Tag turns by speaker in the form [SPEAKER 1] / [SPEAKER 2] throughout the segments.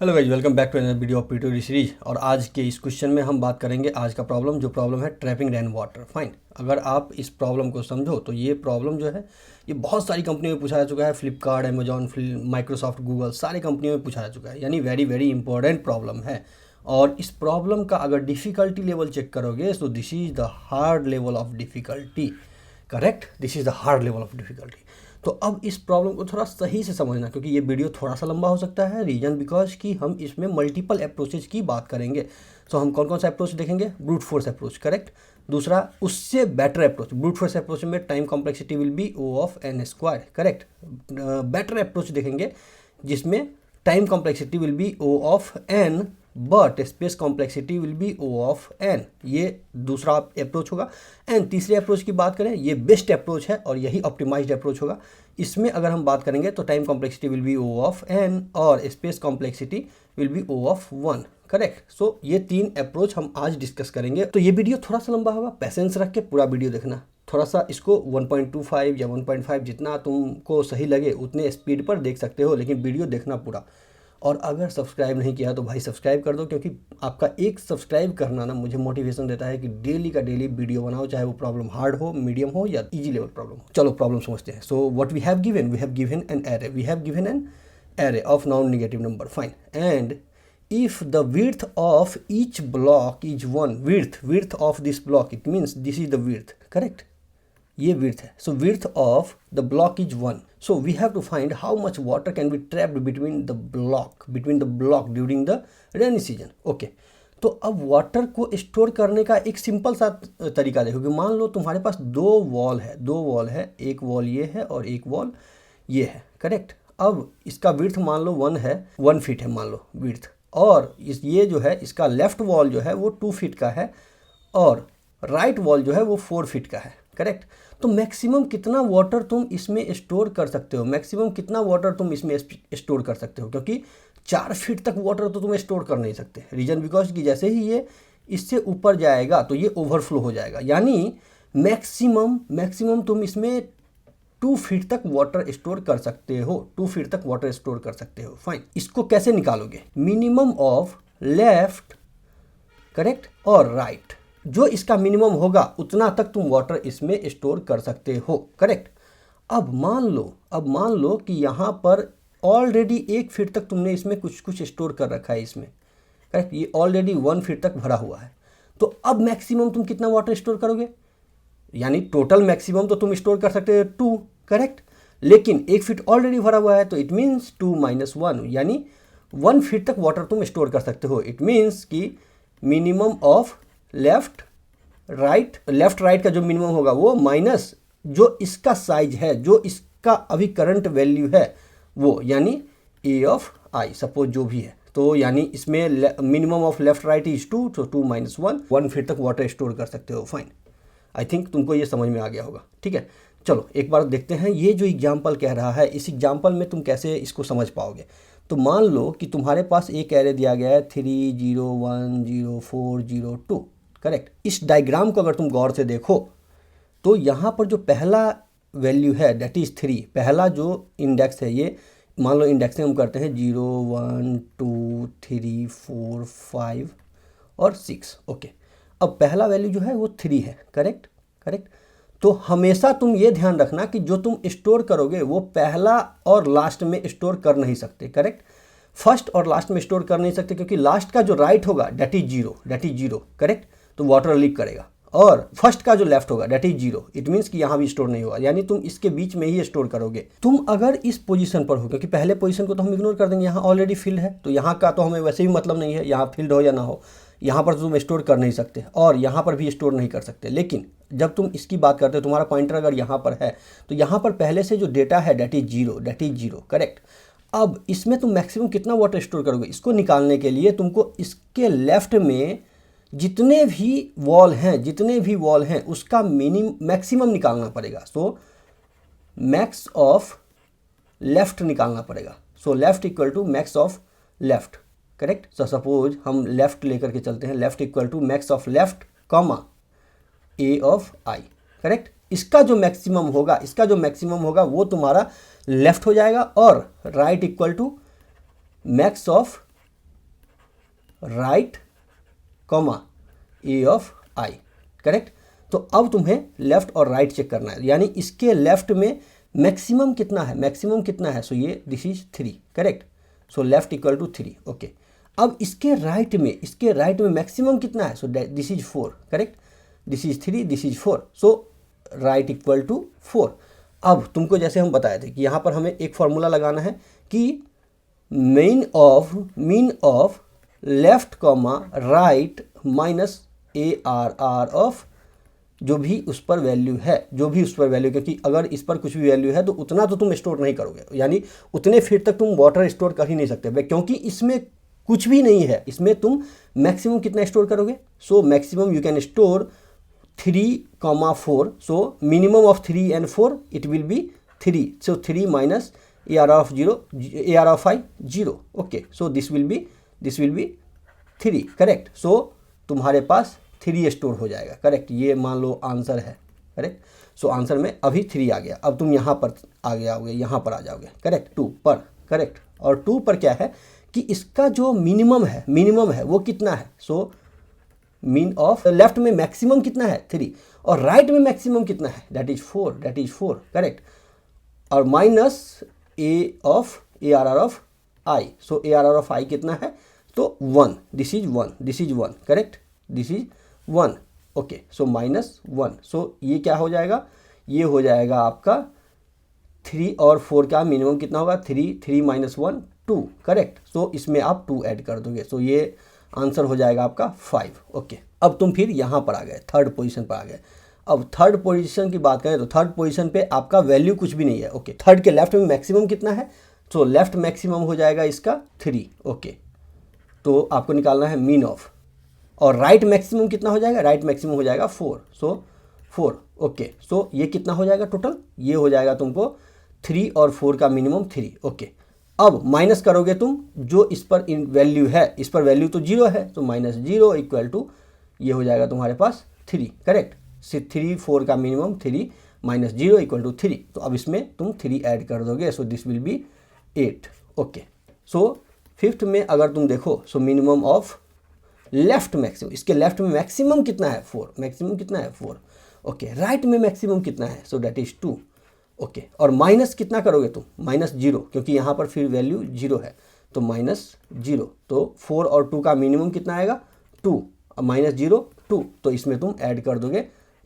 [SPEAKER 1] Hello guys, welcome back to another video of tutorial series. और आज के इस क्वेश्चन में हम बात करेंगे आज का प्रॉब्लम, जो प्रॉब्लम है ट्रैपिंग रेन वाटर। फाइन, अगर आप इस प्रॉब्लम को समझो तो ये प्रॉब्लम जो है ये बहुत सारी कंपनियों में पूछा जा चुका है। फ्लिपकार्ट, अमेजॉन, माइक्रोसॉफ्ट, गूगल, सारी कंपनियों में पूछा जा चुका है। यानी वेरी वेरी इंपॉर्टेंट प्रॉब्लम है। और इस प्रॉब्लम का अगर डिफ़िकल्टी लेवल चेक करोगे तो this is the hard level of difficulty. Correct, this is the hard level of difficulty. तो अब इस प्रॉब्लम को थोड़ा सही से समझना, क्योंकि ये वीडियो थोड़ा सा लंबा हो सकता है। रीजन बिकॉज कि हम इसमें मल्टीपल अप्रोचेज की बात करेंगे। सो हम कौन कौन सा अप्रोच देखेंगे? Brute force approach, correct. दूसरा, उससे better approach, brute force approach में time complexity will be O of N square, correct. Better approach देखेंगे जिसमें time complexity will be O of N but space complexity will be O of N. ये दूसरा approach होगा। And तीसरे approach की बात करें, ये बेस्ट अप्रोच है और यही ऑप्टिमाइज्ड अप्रोच होगा। इसमें अगर हम बात करेंगे तो time complexity will be O of N और space complexity will be O of one, correct. So ये तीन अप्रोच हम आज डिस्कस करेंगे। तो ये वीडियो थोड़ा सा लंबा होगा, पैसेंस रख के पूरा वीडियो देखना। थोड़ा सा इसको 1.25 या 1.5 जितना तुमको सही लगे उतने स्पीड पर देख सकते हो, लेकिन वीडियो देखना पूरा। और अगर सब्सक्राइब नहीं किया तो भाई सब्सक्राइब कर दो, क्योंकि आपका एक सब्सक्राइब करना ना मुझे मोटिवेशन देता है कि डेली का डेली वीडियो बनाओ, चाहे वो प्रॉब्लम हार्ड हो, मीडियम हो या इजी लेवल प्रॉब्लम हो। चलो प्रॉब्लम समझते हैं। So what we have given an array, we have given an array of non negative number, fine. And if the width of each block is 1, width of this block, it means this is the width, correct। ये width है। so width of the block is 1, so we have to find how much water can be trapped between the block during the rainy season। okay, तो अब water को store करने का एक simple सा तरीका देखो कि मान लो तुम्हारे पास दो वॉल है, एक वॉल ये है और एक वॉल ये है, करेक्ट। अब इसका विड्थ मान लो 1 है, 1 फीट है मान लो विड्थ, और ये जो है इसका लेफ्ट वॉल जो है वो 2 फीट का है और राइट वॉल जो है वो 4 फीट का है, करेक्ट। तो मैक्सिमम कितना वाटर तुम इसमें स्टोर कर सकते हो, क्योंकि 4 फीट तक वाटर तो तुम स्टोर कर नहीं सकते। रीजन बिकॉज कि जैसे ही ये इससे ऊपर जाएगा तो ये ओवरफ्लो हो जाएगा। यानी मैक्सिमम तुम इसमें 2 फीट तक वाटर स्टोर कर सकते हो, फाइन। इसको कैसे निकालोगे? मिनिमम ऑफ लेफ्ट, करेक्ट, और राइट। जो इसका मिनिमम होगा उतना तक तुम वाटर इसमें स्टोर कर सकते हो, करेक्ट। अब मान लो कि यहाँ पर ऑलरेडी 1 फीट तक तुमने इसमें कुछ स्टोर कर रखा है इसमें, करेक्ट। ये ऑलरेडी 1 फीट तक भरा हुआ है। तो अब मैक्सिमम तुम कितना वाटर स्टोर करोगे? यानी टोटल मैक्सिमम तो तुम स्टोर कर सकते हो 2, करेक्ट। लेकिन 1 फीट ऑलरेडी भरा हुआ है तो इट मीन्स 2 - 1, यानी 1 फीट तक वाटर तुम स्टोर कर सकते हो। इट मीन्स कि मिनिमम ऑफ लेफ्ट राइट का जो मिनिमम होगा वो माइनस जो इसका साइज है, जो इसका अभी करंट वैल्यू है वो, यानी ए ऑफ आई सपोज जो भी है। तो यानी इसमें minimum of left right is 2, तो 2 - 1 फीट तक वाटर स्टोर कर सकते हो, फाइन। आई थिंक तुमको ये समझ में आ गया होगा, ठीक है। चलो एक बार देखते हैं ये जो एग्जाम्पल कह रहा है, इस एग्जाम्पल में तुम कैसे इसको समझ पाओगे। तो मान लो कि तुम्हारे पास एक एरे दिया गया है 3 0 1 0 4 0 2, करेक्ट। इस डायग्राम को अगर तुम गौर से देखो तो यहाँ पर जो पहला वैल्यू है दैट इज़ 3, पहला जो इंडेक्स है ये मान लो इंडेक्सिंग हम करते हैं 0 1 2 3 4 5 और 6, ओके। अब पहला वैल्यू जो है वो 3 है, करेक्ट। तो हमेशा तुम ये ध्यान रखना कि जो तुम स्टोर करोगे वो पहला और लास्ट में स्टोर कर नहीं सकते, करेक्ट। फर्स्ट और लास्ट में स्टोर कर नहीं सकते क्योंकि लास्ट का जो राइट होगा दैट इज जीरो, करेक्ट। तो वाटर लीक करेगा। और फर्स्ट का जो लेफ्ट होगा दैट इज 0, इट मीन्स कि यहाँ भी स्टोर नहीं होगा। यानी तुम इसके बीच में ही स्टोर करोगे। तुम अगर इस पोजीशन पर हो, क्योंकि पहले पोजीशन को तो हम इग्नोर कर देंगे, यहाँ ऑलरेडी फिल्ड है तो यहाँ का तो हमें वैसे भी मतलब नहीं है, यहाँ फिल्ड हो या ना हो, यहाँ पर तुम स्टोर कर नहीं सकते और यहाँ पर भी स्टोर नहीं कर सकते। लेकिन जब तुम इसकी बात करते हो, तुम्हारा पॉइंटर अगर यहाँ पर है तो यहाँ पर पहले से जो डेटा है दैट इज जीरो, करेक्ट। अब इसमें तुम मैक्सिमम कितना वाटर स्टोर करोगे, इसको निकालने के लिए तुमको इसके लेफ्ट में जितने भी वॉल हैं उसका मैक्सिमम निकालना पड़ेगा। सो मैक्स ऑफ लेफ्ट निकालना पड़ेगा। So left equal to max of left, correct. So suppose हम लेफ्ट लेकर के चलते हैं, left equal to max of left comma A of I, correct. इसका जो मैक्सिमम होगा वो तुम्हारा लेफ्ट हो जाएगा और right equal to max of right comma A of I, correct. तो अब तुम्हें लेफ्ट और राइट चेक करना है, यानी इसके लेफ्ट में मैक्सिमम कितना है, मैक्सिमम कितना है, सो ये this is 3, correct. So left equal to 3, okay. अब इसके राइट में मैक्सिमम कितना है, so this is 4, correct. This is 3, this is 4, so right equal to 4। अब तुमको जैसे हम बताए थे कि यहाँ पर हमें एक फॉर्मूला लगाना है कि mean of left comma right minus ARR of जो भी उस पर वैल्यू है, क्योंकि अगर इस पर कुछ भी वैल्यू है तो उतना तो तुम स्टोर नहीं करोगे, यानी उतने फीट तक तुम वाटर स्टोर कर ही नहीं सकते क्योंकि इसमें कुछ भी नहीं है। इसमें तुम मैक्सिमम कितना स्टोर करोगे, so maximum you can store 3,4, so minimum of 3 and 4 it will be 3, so 3 minus AR of I 0, okay. So this will be 3, correct. So तुम्हारे पास 3 स्टोर हो जाएगा, करेक्ट। ये मान लो आंसर है, करेक्ट। सो आंसर में अभी 3 आ गया। अब तुम यहाँ पर आ जाओगे, करेक्ट, 2 पर, करेक्ट। और 2 पर क्या है कि इसका जो मिनिमम है वो कितना है, सो मीन ऑफ लेफ्ट में मैक्सिमम कितना है 3 और राइट में मैक्सिमम कितना है, दैट इज 4, करेक्ट। और minus ARR of I, so ARR of I कितना है, तो 1, this is 1, correct, this is 1, okay. So minus 1, सो ये क्या हो जाएगा, ये हो जाएगा आपका 3 और 4 का मिनिमम कितना होगा, 3 माइनस 1 2, करेक्ट। सो इसमें आप 2 ऐड कर दोगे, सो ये आंसर हो जाएगा आपका 5, ओके। अब तुम फिर यहाँ पर आ गए, थर्ड पोजीशन पर आ गए। अब थर्ड पोजीशन की बात करें तो थर्ड पोजीशन पे आपका वैल्यू कुछ भी नहीं है, ओके। थर्ड के लेफ्ट में मैक्सिमम कितना है, तो लेफ्ट मैक्सिमम हो जाएगा इसका 3, ओके। तो आपको निकालना है मीन ऑफ। और राइट मैक्सिमम कितना हो जाएगा, राइट मैक्सिमम हो जाएगा 4, सो 4, ओके। सो ये कितना हो जाएगा टोटल, ये हो जाएगा तुमको 3 और 4 का मिनिमम 3, ओके। अब माइनस करोगे तुम जो इस पर वैल्यू है, इस पर वैल्यू तो 0 है, तो माइनस 0 इक्वल टू ये हो जाएगा तुम्हारे पास 3, करेक्ट। 3 4 का मिनिमम 3 माइनस 0 इक्वल टू 3, तो अब इसमें तुम 3 ऐड कर दोगे, सो this will B 8, okay. So fifth में अगर तुम देखो, सो मिनिमम ऑफ लेफ्ट मैक्सिमम, इसके लेफ्ट में मैक्सिमम कितना है 4, ओके। राइट में मैक्सिमम कितना है, सो दैट इज 2, ओके। और माइनस कितना करोगे तुम, माइनस 0, क्योंकि यहाँ पर फिर वैल्यू 0 है, तो माइनस 0, तो 4 और 2 का मिनिमम कितना आएगा 2, माइनस 0 2, तो इसमें तुम ऐड कर दोगे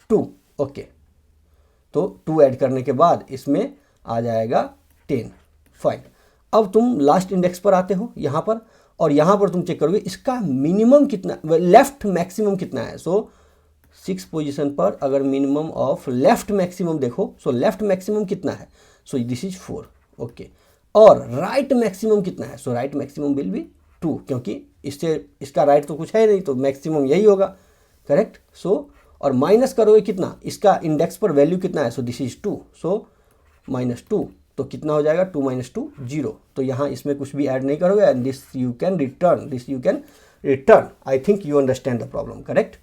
[SPEAKER 1] 2, ओके। तो 2 ऐड करने के बाद इसमें आ जाएगा 10, फाइन। अब तुम लास्ट इंडेक्स पर आते हो यहाँ पर, और यहाँ पर तुम चेक करोगे इसका मिनिमम कितना, लेफ्ट मैक्सिमम कितना है। सो 6 पोजीशन पर अगर मिनिमम ऑफ लेफ्ट मैक्सिमम देखो, सो लेफ्ट मैक्सिमम कितना है, सो दिस इज 4, ओके। और राइट मैक्सिमम कितना है, सो राइट मैक्सिमम विल बी 2, क्योंकि इससे इसका राइट तो कुछ है नहीं, तो मैक्सिमम यही होगा, करेक्ट। सो और माइनस करोगे कितना, इसका इंडेक्स पर वैल्यू कितना है, so this is 2, so minus 2, तो कितना हो जाएगा 2 माइनस 2 0, तो यहाँ इसमें कुछ भी ऐड नहीं करोगे, and this you can return, I think you understand the problem, correct.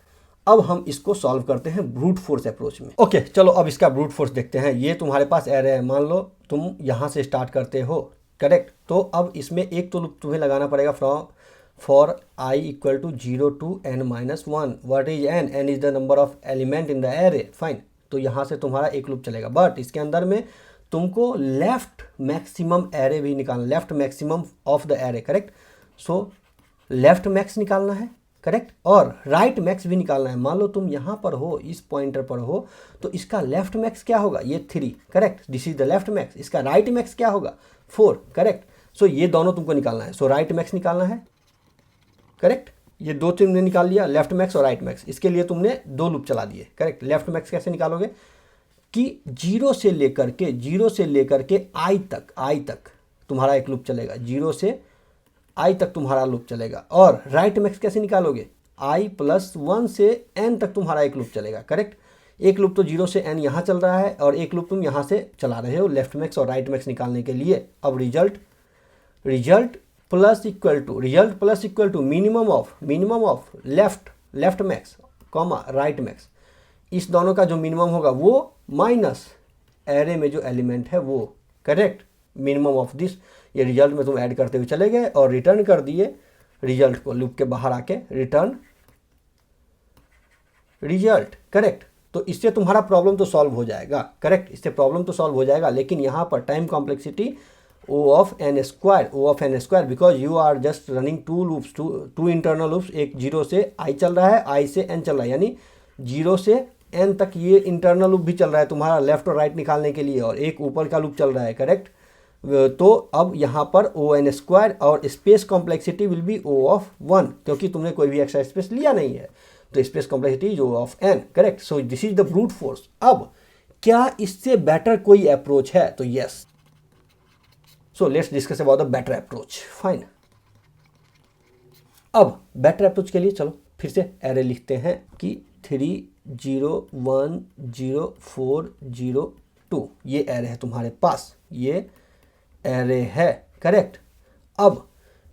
[SPEAKER 1] अब हम इसको सॉल्व करते हैं ब्रूट फोर्स अप्रोच में, ओके। चलो अब इसका ब्रूट फोर्स देखते हैं। ये तुम्हारे पास एरे है, मान लो तुम यहाँ से स्टार्ट करते हो, करेक्ट। तो अब इसमें एक तो तुम्हें लगाना पड़ेगा for I equal to 0 to n minus 1, what is n is the number of element in the array, fine. तो यहाँ से तुम्हारा एक लूप चलेगा, बट इसके अंदर में तुमको लेफ्ट मैक्सिमम एरे भी निकालना, left maximum of the array, correct. So left max निकालना है, करेक्ट, और राइट मैक्स भी निकालना है। मान लो तुम यहाँ पर हो, इस पॉइंटर पर हो, तो इसका लेफ्ट मैक्स क्या होगा, ये 3, correct, this is the left max. इसका राइट मैक्स क्या होगा 4, करेक्ट। सो ये दोनों तुमको निकालना है, सो राइट मैक्स निकालना है, करेक्ट। ये दो तुमने निकाल लिया, लेफ्ट मैक्स और राइट मैक्स। इसके लिए तुमने 2 लूप चला दिए, करेक्ट। लेफ्ट मैक्स कैसे निकालोगे कि 0 से लेकर के I तक तुम्हारा एक लूप चलेगा, 0 से I तक तुम्हारा लूप चलेगा। और राइट मैक्स कैसे निकालोगे, I प्लस 1 से n तक तुम्हारा एक लूप चलेगा, करेक्ट। एक लूप तो 0 से n यहाँ चल रहा है, और एक लूप तुम यहाँ से चला रहे हो लेफ्ट मैक्स और राइट मैक्स निकालने के लिए। अब result plus equal to minimum of left max comma right max, इस दोनों का जो मिनिमम होगा वो माइनस एरे में जो एलिमेंट है वो, करेक्ट, मिनिमम ऑफ दिस। ये रिजल्ट में तुम ऐड करते हुए चले गए और रिटर्न कर दिए रिजल्ट को, लूप के बाहर आके रिटर्न रिजल्ट, करेक्ट। तो इससे तुम्हारा प्रॉब्लम तो सॉल्व हो जाएगा, करेक्ट, इससे प्रॉब्लम तो सॉल्व हो जाएगा। लेकिन यहाँ पर time complexity O of n square, because you are just running two loops, two internal loops, एक 0 से i चल रहा है, i से n चल रहा है, यानी 0 से n तक ये इंटरनल लूप भी चल रहा है तुम्हारा लेफ्ट और राइट निकालने के लिए, और एक ऊपर का लूप चल रहा है, करेक्ट। तो अब यहाँ पर O(n) स्क्वायर और space complexity will be O of 1, क्योंकि तुमने कोई भी एक्स्ट्रा स्पेस लिया नहीं है, तो space complexity is O of n, correct. So this is the brute force. अब क्या इससे बेटर कोई अप्रोच है? तो yes. So let's discuss about the better approach, fine. अब बेटर अप्रोच के लिए चलो फिर से एरे लिखते हैं कि 3 0 1 0 4 0 2, ये एरे है तुम्हारे पास, ये एरे है, करेक्ट। अब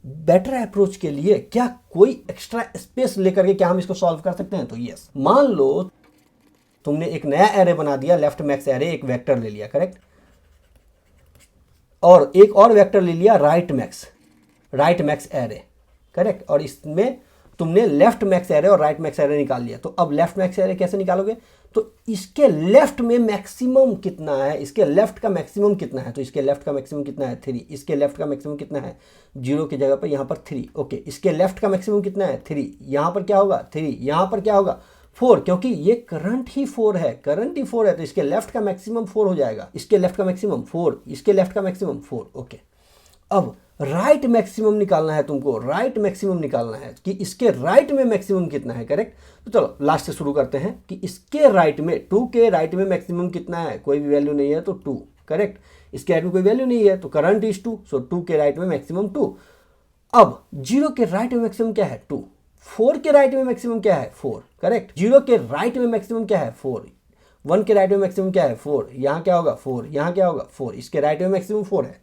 [SPEAKER 1] बेटर अप्रोच के लिए क्या कोई एक्स्ट्रा स्पेस लेकर के क्या हम इसको सॉल्व कर सकते हैं? तो यस। मान लो तुमने एक नया एरे बना दिया, लेफ्ट मैक्स एरे, एक वेक्टर ले लिया, करेक्ट, और एक और वेक्टर ले लिया राइट मैक्स एरे, करेक्ट, और इसमें तुमने लेफ्ट मैक्स एरे और राइट मैक्स एरे निकाल लिया। तो अब लेफ्ट मैक्स एरे कैसे निकालोगे? तो इसके लेफ्ट में मैक्सिमम कितना है, इसके लेफ्ट का मैक्सिमम कितना है? तो इसके लेफ्ट का मैक्सिमम कितना है? 3। इसके लेफ्ट का मैक्सिमम कितना है? 0 की जगह पर यहाँ पर 3, ओके। इसके लेफ्ट का मैक्सिमम कितना है? 3। यहाँ पर क्या होगा? 3। यहाँ पर क्या होगा? 4, क्योंकि ये करंट ही 4 है, तो इसके लेफ्ट का मैक्सिमम 4 हो जाएगा। इसके लेफ्ट का मैक्सिमम 4, इसके लेफ्ट का मैक्सिमम 4, ओके। अब राइट मैक्सिमम निकालना है तुमको, राइट मैक्सिमम निकालना है कि इसके राइट में मैक्सिमम कितना है, करेक्ट। तो चलो लास्ट से शुरू करते हैं कि इसके राइट में, 2 के राइट में मैक्सिमम कितना है? कोई भी वैल्यू नहीं है तो 2, करेक्ट। इसके राइट में कोई वैल्यू नहीं है तो करंट इज 2, सो 2 के राइट में मैक्सिमम 2। अब 0 के राइट में मैक्सिमम क्या है? 2। 4 के राइट में मैक्सिमम क्या है? 4, करेक्ट। 0 के राइट में मैक्सिमम क्या है? 4। 1 के राइट में मैक्सिमम क्या है? 4। यहाँ क्या होगा? 4। यहाँ क्या होगा? 4। इसके राइट में मैक्सिमम 4 है,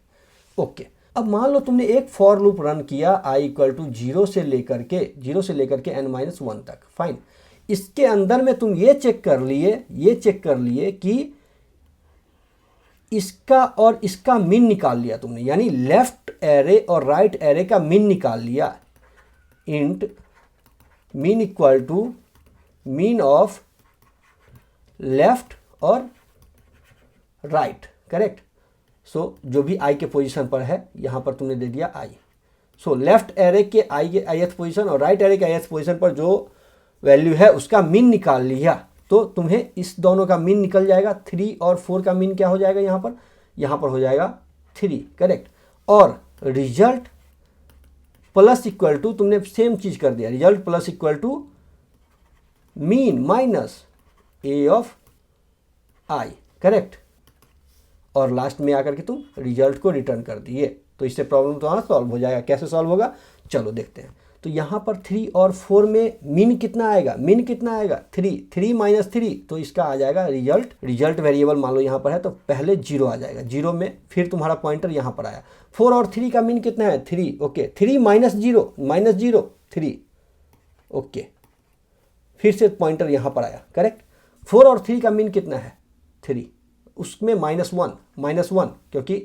[SPEAKER 1] ओके। अब मान लो तुमने एक फॉर लूप रन किया i = 0 से लेकर के n-1 तक, फाइन। इसके अंदर में तुम ये चेक कर लिए कि इसका और इसका मीन निकाल लिया तुमने, यानी लेफ्ट एरे और राइट एरे का मीन निकाल लिया। Int mean equal to mean of left और राइट, करेक्ट। सो जो भी i के पोजीशन पर है यहाँ पर तुमने दे दिया i। सो लेफ्ट एरे के ith पोजीशन और राइट एरे के ith पोजीशन पर जो वैल्यू है उसका मीन निकाल लिया, तो तुम्हें इस दोनों का मीन निकल जाएगा। 3 और 4 का मीन क्या हो जाएगा? यहाँ पर हो जाएगा 3, करेक्ट। और रिजल्ट प्लस इक्वल टू, तुमने सेम चीज कर दिया, result plus equal to mean minus a of i, correct. और लास्ट में आकर के तुम रिजल्ट को रिटर्न कर दिए, तो इससे प्रॉब्लम तुम्हारा सॉल्व हो जाएगा। कैसे सॉल्व होगा? चलो देखते हैं। तो यहाँ पर 3 और 4 में मीन कितना आएगा? 3 माइनस 3, तो इसका आ जाएगा रिजल्ट वेरिएबल मान लो यहाँ पर है तो पहले 0 आ जाएगा, 0 में फिर तुम्हारा पॉइंटर यहाँ पर आया। 4 और 3 का मीन कितना है? 3, ओके। 3 माइनस 0 3, ओके, फिर से पॉइंटर यहाँ पर आया, करेक्ट। 4 और 3 का मीन कितना है? 3, उसमें -1 क्योंकि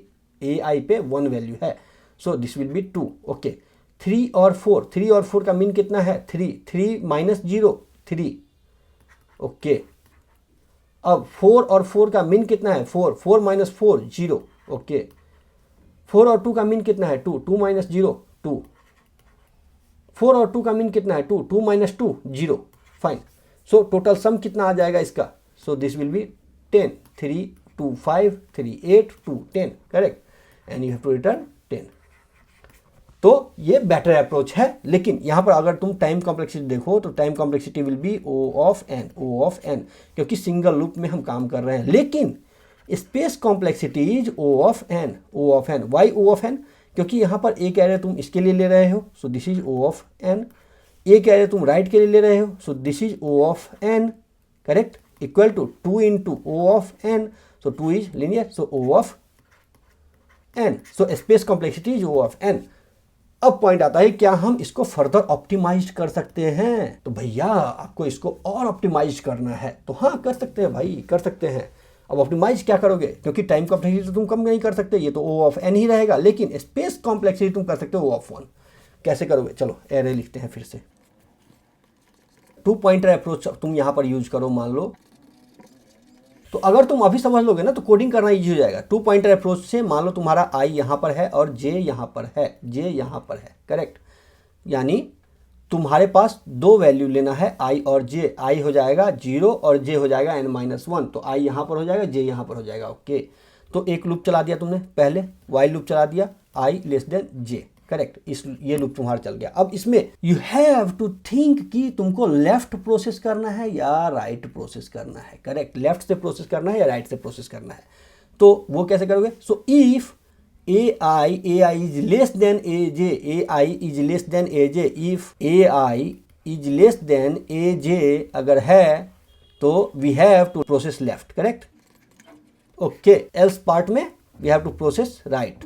[SPEAKER 1] ai पे 1 वैल्यू है, so this will be 2, okay. 3 और 4 का मीन कितना है? 3 माइनस 0 3, ओके। अब 4 और 4 का मीन कितना है? 4 माइनस 4 0, ओके। 4 और 2 का मीन कितना है? 2 माइनस 0 2। 4 और 2 का मीन कितना है? 2 minus 2 0, fine. So total sum कितना आ जाएगा इसका? So this will be 10, 3 2 5 3 8 2 10, correct, and you have to return 10। तो ये बेटर अप्रोच है। लेकिन यहाँ पर अगर तुम टाइम कॉम्प्लेक्सिटी देखो तो time complexity will be O of n, क्योंकि सिंगल लूप में हम काम कर रहे हैं। लेकिन space complexity is O of n। Why O of n? क्योंकि यहाँ पर एक एरे तुम इसके लिए ले रहे हो, so this is O of n। एक एरे तुम राइट के लिए ले रहे हो, so this is O of n, correct, equal to 2 into O of n, so 2 is linear, so O of n, so space complexity is O of n। अब point आता है क्या हम इसको फर्दर ऑप्टिमाइज कर सकते हैं? तो भैया आपको इसको और ऑप्टिमाइज करना है तो हाँ कर सकते हैं भाई, कर सकते हैं। अब ऑप्टिमाइज क्या करोगे? क्योंकि टाइम कॉम्प्लेक्सिटी तो तुम कम नहीं कर सकते, ये तो O of n ही रहेगा, लेकिन स्पेस कॉम्प्लेक्सिटी तुम कर सकते हो O of 1, कैसे करोगे, चलो एरे लिखते हैं फिर से। 2 पॉइंटर अप्रोच तुम यहाँ पर यूज करो मान लो, तो अगर तुम अभी समझ लोगे ना तो कोडिंग करना इजी हो जाएगा। 2 पॉइंटर अप्रोच से मान लो तुम्हारा आई यहाँ पर है और जे यहाँ पर है, जे यहाँ पर है, करेक्ट। यानी तुम्हारे पास दो वैल्यू लेना है आई और जे। आई हो जाएगा 0 और जे हो जाएगा n-1, तो आई यहाँ पर हो जाएगा, जे यहाँ पर हो जाएगा, ओके। तो एक लूप चला दिया तुमने, पहले वाइल लूप चला दिया आई लेस देन जे, करेक्ट। ये लूप तुम्हारा चल गया। अब इसमें यू हैव टू थिंक कि तुमको लेफ्ट प्रोसेस करना है या राइट प्रोसेस करना है, करेक्ट। लेफ्ट से प्रोसेस करना है या राइट से प्रोसेस करना है, तो वो कैसे करोगे। So if ai is less than aj, ai is less than aj, if ai is less than aj अगर है तो we have to process left, correct, okay। else part में we have to process right,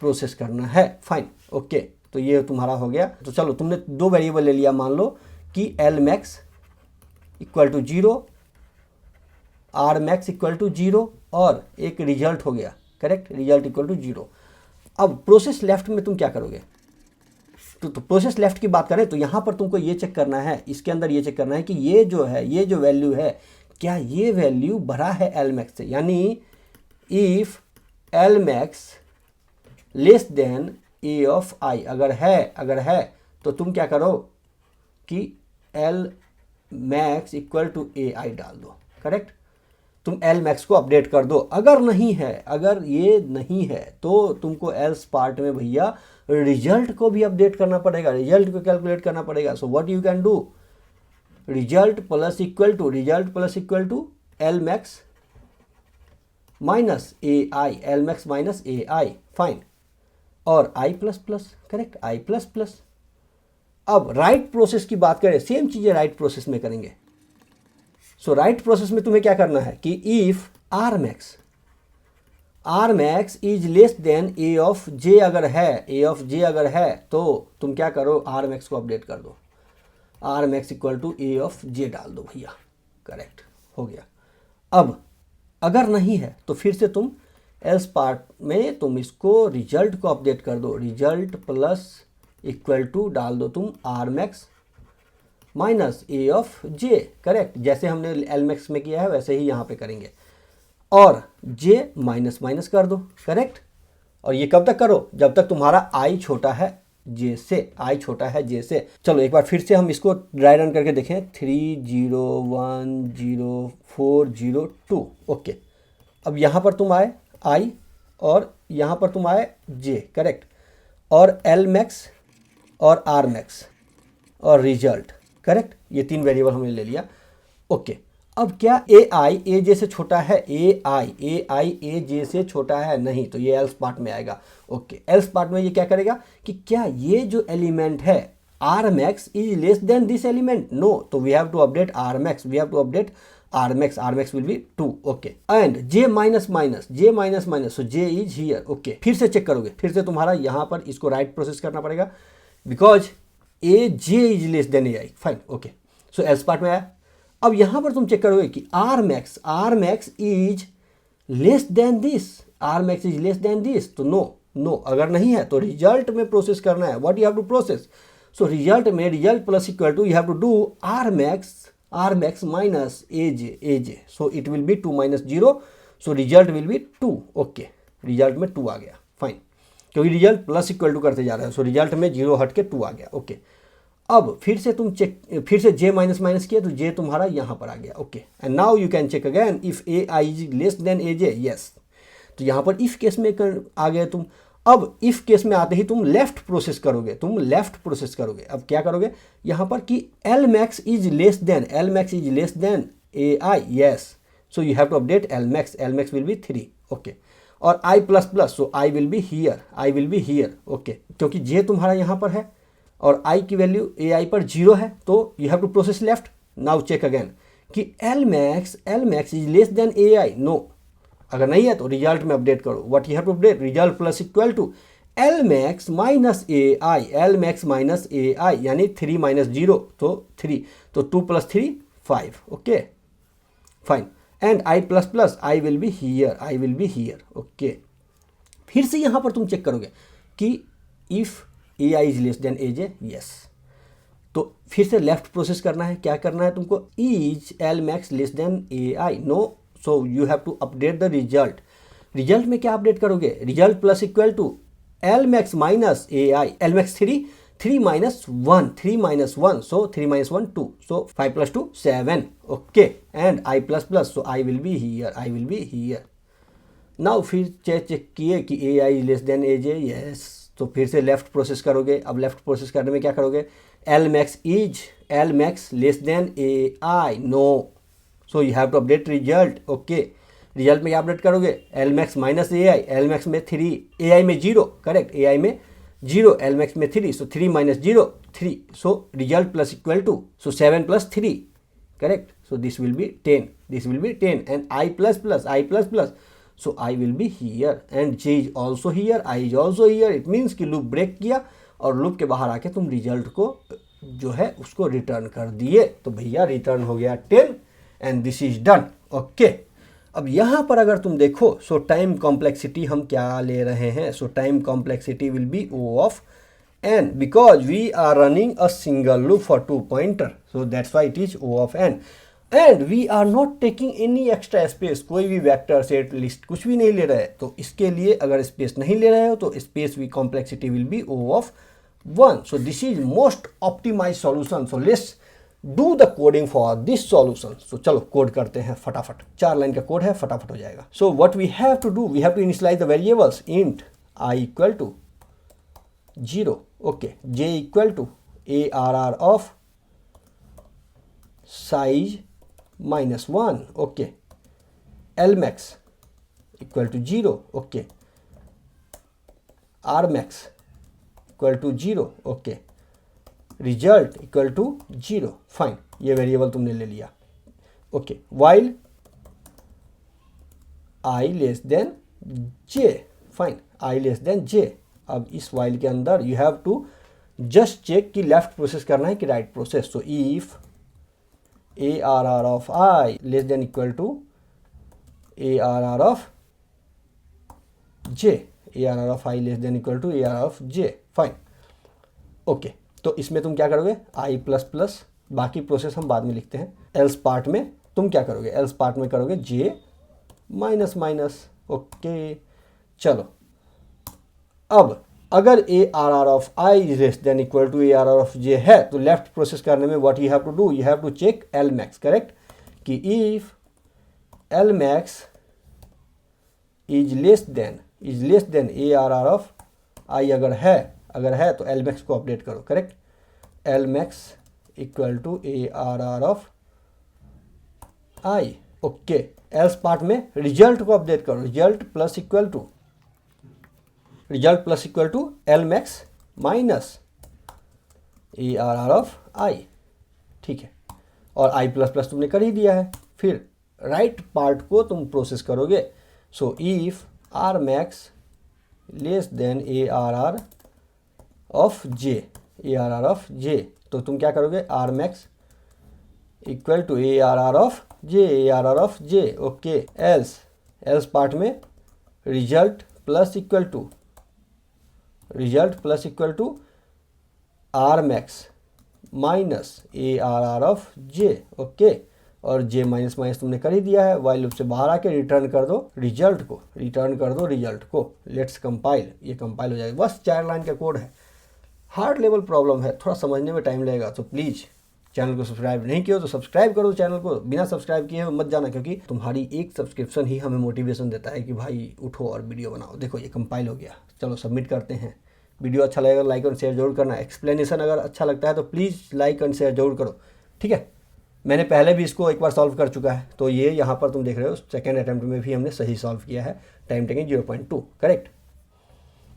[SPEAKER 1] process करना है, fine, okay. तो ये तुम्हारा हो गया। तो चलो तुमने दो वेरिएबल ले लिया, मान लो कि L max equal to 0, R max equal to 0 और एक रिजल्ट हो गया, करेक्ट, रिजल्ट इक्वल टू 0। अब प्रोसेस लेफ्ट में तुम क्या करोगे, तो प्रोसेस लेफ्ट की बात करें तो यहाँ पर तुमको ये चेक करना है, इसके अंदर ये चेक करना है कि ये जो है, ये जो वैल्यू है, क्या ये वैल्यू बड़ा है एल मैक्स से। यानी if L max less than A of I अगर है तो तुम क्या करो कि L max equal to A I डाल दो, करेक्ट। तुम एल मैक्स को अपडेट कर दो। अगर नहीं है, अगर ये नहीं है तो तुमको एल्स पार्ट में भैया रिजल्ट को भी अपडेट करना पड़ेगा, रिजल्ट को कैलकुलेट करना पड़ेगा। So what you can do, result plus equal to L max minus a i, L max minus a i, fine, और i plus plus, correct, i plus plus. अब right process की बात करें, same चीजें right process में करेंगे। सो right process में तुम्हें क्या करना है कि if R max is less than A of J अगर है, तो तुम क्या करो, आर मैक्स को अपडेट कर दो, R max equal to A of J डाल दो भैया, करेक्ट, हो गया। अब अगर नहीं है तो फिर से तुम एल्स पार्ट में तुम इसको रिजल्ट को अपडेट कर दो, रिजल्ट प्लस इक्वल टू डाल दो तुम are max minus A of J, correct. जैसे हमने एल मैक्स में किया है वैसे ही यहाँ पे करेंगे, और जे माइनस माइनस कर दो, करेक्ट। और ये कब तक करो, जब तक तुम्हारा आई छोटा है जे से, चलो एक बार फिर से हम इसको ड्राई रन करके देखें। 3 0 1 0 4 0 2, ओके। अब यहाँ पर तुम आए आई और यहाँ पर तुम आए जे, करेक्ट, और एल मैक्स और आर मैक्स और रिजल्ट, करेक्ट। ये तीन वेरिएबल हमने ले लिया, ओके। अब क्या ए आई ए जे से छोटा है, ए आई ए जे से छोटा है, नहीं, तो ये एल्स पार्ट में आएगा, ओके। एल्स पार्ट में ये क्या करेगा कि क्या ये जो एलिमेंट है R max is less than this element, no, तो we have to update R max, R max will be 2, okay. And J minus minus, so J is here, okay. फिर से चेक करोगे, फिर से तुम्हारा यहाँ पर इसको राइट प्रोसेस करना पड़ेगा, because a j is less than a i, fine, okay. So else part में आया। अब यहां पर तुम चेक करोगे कि r max is less than this, तो नो, अगर नहीं है तो रिजल्ट में प्रोसेस करना है, what you have to process. So result में result plus equal to you have to do r max minus a j, so it will be 2 minus 0, so result will be 2, okay. Result में 2 आ गया, fine, क्योंकि result plus equal to करते जा रहा है, सो result में 0 हट के 2 आ गया, ओके। अब फिर से जे माइनस माइनस किया तो जे तुम्हारा यहाँ पर आ गया, okay. And now you can check again if a i is less than a j, yes, तो यहाँ पर इफ केस में आ गए तुम। अब इफ केस में आते ही तुम लेफ्ट प्रोसेस करोगे, अब क्या करोगे यहाँ पर कि L max is less than a i, yes, so you have to update l max will be 3, okay. और i plus plus, so i will be here, okay, क्योंकि जे तुम्हारा यहाँ पर है और i की वैल्यू ए आई पर 0 है, तो you have to process left. Now check again कि L max is less than a i, no, अगर नहीं है तो रिजल्ट में अपडेट करो, what you have to update, result plus equal to L max minus a i, यानी 3 minus 0, तो 3, तो 2 plus 3 5, okay, fine. And i plus plus, i will be here, okay. फिर से यहाँ पर तुम चेक करोगे कि if a i is less than a j, yes. तो फिर से लेफ्ट प्रोसेस करना है, क्या करना है तुमको, is L max less than a i, no, so you have to update the result. Result में क्या अपडेट करोगे, result plus equal to L max minus a i, L max 3 minus 1, so 3 minus 1 2, so 5 plus 2 7, okay, and I plus plus, so I will be here, now फिर check किए कि ए आई less than a j, yes. तो फिर से left process करोगे। अब left process करने में क्या करोगे, L max less than a i, no, so you have to update result, okay. Result में क्या अपडेट करोगे, L max minus a i, L max में 3, ए आई में 0, करेक्ट, ए आई में 0, एल मैक्स में 3, so 3 minus 0 3, so result plus equal to, so 7 plus 3, correct, so this will be 10, and i plus plus, so I will be here and J is also here, I is also here, it means कि loop break किया और loop के बाहर आके तुम result को जो है उसको रिटर्न कर दिए। तो भैया रिटर्न हो गया 10 and this is done, okay. अब यहाँ पर अगर तुम देखो, सो टाइम कॉम्प्लेक्सिटी हम क्या ले रहे हैं, सो time complexity will be O of n because we are running a single loop for 2 pointer, so that's why it is O of n, and we are not taking any extra space, कोई भी vector set list कुछ भी नहीं ले रहे हैं। तो इसके लिए अगर स्पेस नहीं ले रहे हो तो स्पेस भी complexity will be O of 1, so this is most optimized solution, so let's do the coding for this solution। so चलो कोड करते हैं फटाफट, 4 लाइन का कोड है, फटाफट हो जाएगा। so what we have to do, we have to initialize the variables int I equal to 0, okay, j equal to arr of size minus 1, okay, L max equal to 0, okay, R max equal to 0, okay, result equal to 0, fine, ये variable तुमने ले लिया, okay. while I less than j, fine, I less than j। अब इस while के अंदर you have to just check कि left process करना है कि right process. so if arr of I less than equal to arr of j, arr of I less than equal to arr of j, fine, okay. तो इसमें तुम क्या करोगे, I plus plus, बाकी process हम बाद में लिखते हैं। एल्स पार्ट में तुम क्या करोगे, एल्स पार्ट में करोगे j माइनस माइनस, ओके। चलो अब अगर arr of I is less than equal to arr of j है तो लेफ्ट प्रोसेस करने में what you have to do, you have to check L max, correct, कि if L max is less than arr of I अगर है तो L max को update करो, correct, L max equal to arr of I, okay. Else part में result को update करो, result plus equal to L max minus arr of I, ठीक है, और I प्लस प्लस तुमने कर ही दिया है। फिर राइट पार्ट को तुम प्रोसेस करोगे, so if R max less than arr of j, तो तुम क्या करोगे, R max equal to arr of j, okay. Else part में result plus equal to R max minus arr of j, okay, और j minus minus तुमने कर ही दिया है। वाइल लूप से बाहर आके रिटर्न कर दो रिजल्ट को, लेट्स कंपाइल, ये कंपाइल हो जाएगा। बस 4 लाइन का कोड है, हार्ड लेवल प्रॉब्लम है, थोड़ा समझने में टाइम लगेगा। तो प्लीज़ चैनल को सब्सक्राइब नहीं किया तो सब्सक्राइब करो चैनल को, बिना सब्सक्राइब किए मत जाना, क्योंकि तुम्हारी एक सब्सक्रिप्शन ही हमें मोटिवेशन देता है कि भाई उठो और वीडियो बनाओ। देखो ये कंपाइल हो गया, चलो सबमिट करते हैं। वीडियो अच्छा लगेगा लाइक और शेयर जरूर करना, एक्सप्लेनेशन अगर अच्छा लगता है तो प्लीज़ लाइक एंड शेयर जरूर करो, ठीक है। मैंने पहले भी इसको एक बार सॉल्व कर चुका है, तो ये यहाँ पर तुम देख रहे हो सेकेंड अटैम्प्ट में भी हमने सही सॉल्व किया है, टाइम टेकिंग 0.2, करेक्ट।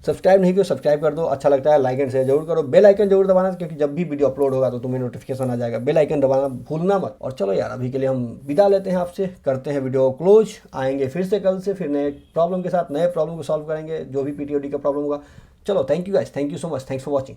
[SPEAKER 1] सब्सक्राइब नहीं किया सब्सक्राइब कर दो, अच्छा लगता है लाइक एंड शेयर जरूर करो, बेल आइकन जरूर दबाना, क्योंकि जब भी वीडियो अपलोड होगा तो तुम्हें नोटिफिकेशन आ जाएगा। बेल आइकन दबाना भूलना मत। और चलो यार अभी के लिए हम विदा लेते हैं आपसे, करते हैं वीडियो क्लोज, आएंगे फिर से कल से, फिर नए प्रॉब्लम के साथ, नए प्रॉब्लम को सॉल्व करेंगे, जो भी पीटीओडी का प्रॉब्लम होगा। चलो thank you guys, thank you so much, thanks for watching.